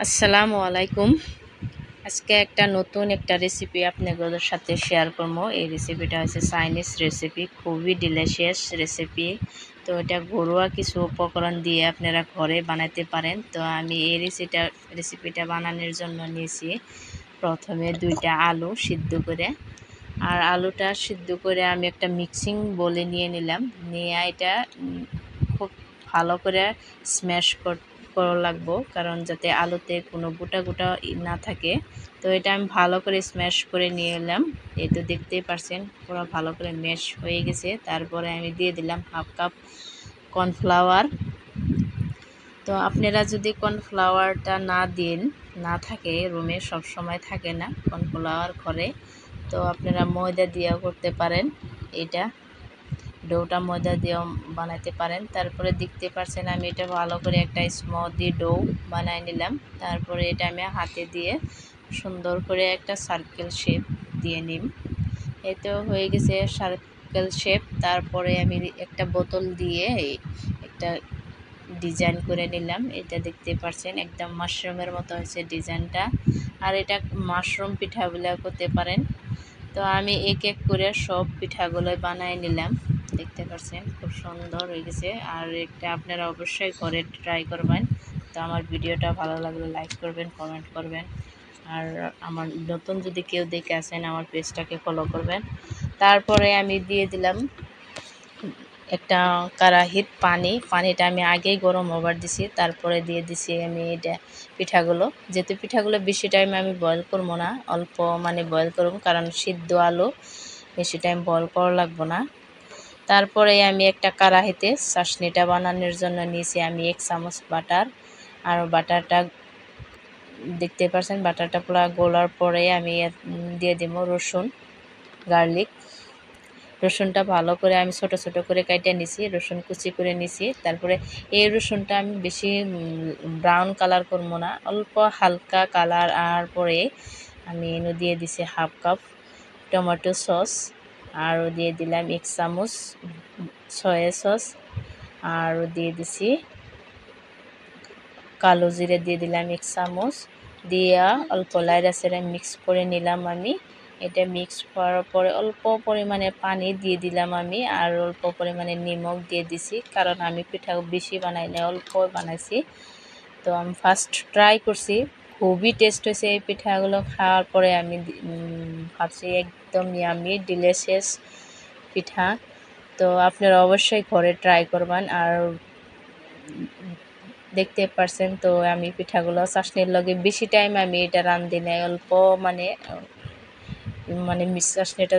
আসসালামু আলাইকুম। আজকে নতুন একটা রেসিপি আপনাদের সাথে শেয়ার করব। এই রেসিপিটা হচ্ছে চাইনিজ রেসিপি, খুবই ডিলিশিয়াস রেসিপি। তো এটা ঘরোয়া কিছু উপকরণ দিয়ে আপনারা ঘরে বানাতে পারেন। তো আমি এই রেসিপিটা বানানোর জন্য নিয়েছি প্রথমে 2টা আলু সিদ্ধ করে। আর আলুটা সিদ্ধ করে আমি একটা মিক্সিং বলে নিয়ে নিলাম। নিয়ে এটা খুব ভালো করে স্ম্যাশ করা লাগবো, কারণ যাতে আলুতে কোনো গোটা গোটা না থাকে। তো এটা আমি ভালো করে স্ম্যাশ করে নিয়ে এলাম। এই তো দেখতেই পারছেন পুরো ভালো করে ম্যাশ হয়ে গেছে। তারপরে আমি দিয়ে দিলাম হাফ কাপ কর্নফ্লাওয়ার। তো আপনারা যদি কর্নফ্লাওয়ারটা না থাকে রুমে, সব সময় থাকে না কর্নফ্লাওয়ার ঘরে, তো আপনারা ময়দা দিয়েও করতে পারেন। এটা ডোটা ময়দা দিয়েও বানাতে পারেন। তারপরে দেখতে পাচ্ছেন আমি এটা ভালো করে একটা স্মুদি ডো বানাই নিলাম। তারপরে এটা আমি হাতে দিয়ে সুন্দর করে একটা সার্কেল শেপ দিয়ে নিম। এই তো হয়ে গেছে সার্কেল শেপ। তারপরে আমি একটা বোতল দিয়ে একটা ডিজাইন করে নিলাম। এটা দেখতে পাচ্ছেন একদম মাশরুমের মতো হয়েছে ডিজাইনটা। আর এটা মাশরুম পিঠা বলে করতে পারেন। তো আমি এক এক করে সব পিঠাগুলো বানাই নিলাম। দেখতে পাচ্ছেন খুব সুন্দর হয়ে গেছে। আর এটা আপনারা অবশ্যই ঘরে ট্রাই করবেন। তো আমার ভিডিওটা ভালো লাগলে লাইক করবেন, কমেন্ট করবেন। আর আমার নতুন যদি কেউ দেখে আসেন আমার পেজটাকে ফলো করবেন। তারপরে আমি দিয়ে দিলাম একটা কড়াইত পানিটা আমি আগেই গরম হবার দিছি। তারপরে দিয়ে দিছি আমি এটা পিঠাগুলো। যেহেতু পিঠাগুলো বেশি টাইম আমি বয়েল করবো না, অল্প বয়েল করব, কারণ সিদ্ধ আলু বেশি টাইম বয়েল করা লাগবো না। তারপরে আমি একটা কড়াইতে চাশনিটা বানানোর জন্য নিয়েছি আমি 1 চামচ বাটার। আর বাটারটা দেখতে পাচ্ছেন বাটারটা পুরো গলার পরে আমি দিয়ে দেব রসুন, গার্লিক। রসুনটা ভালো করে আমি ছোট ছোট করে কেটে নিছি, রসুন কুচি করে নিছি। তারপরে এই রসুনটা আমি বেশি ব্রাউন কালার করবো না, অল্প হালকা কালার। আর পরে আমি দিয়ে দিছি হাফ কাপ টমেটো সস। আরও দিয়ে দিলাম 1 চামচ সয়া সস। আরও দিয়ে দিছি কালো জিরে, দিয়ে দিলাম 1 চামচ। দিয়া অল্প লাইড়া সেড়ে মিক্স করে নিলাম আমি। এটা মিক্স করার পরে অল্প পরিমাণে পানি দিয়ে দিলাম আমি। আর অল্প পরিমাণে নিমখ দিয়ে দিছি, কারণ আমি পিঠা বেশি বানাই না, অল্প বানাইছি। তো আমি ফার্স্ট ট্রাই করছি, খুবই টেস্ট হয়েছে এই পিঠাগুলো। খাওয়ার পরে আমি ভাবছি একদম ইয়ামি ডিলিশিয়াস পিঠা। তো আপনারা অবশ্যই ঘরে ট্রাই করবেন। আর দেখতে পারছেন তো আমি পিঠাগুলো চাশনির লগে বেশি টাইম আমি এটা রান্ধি নাই, অল্প চাশনিটা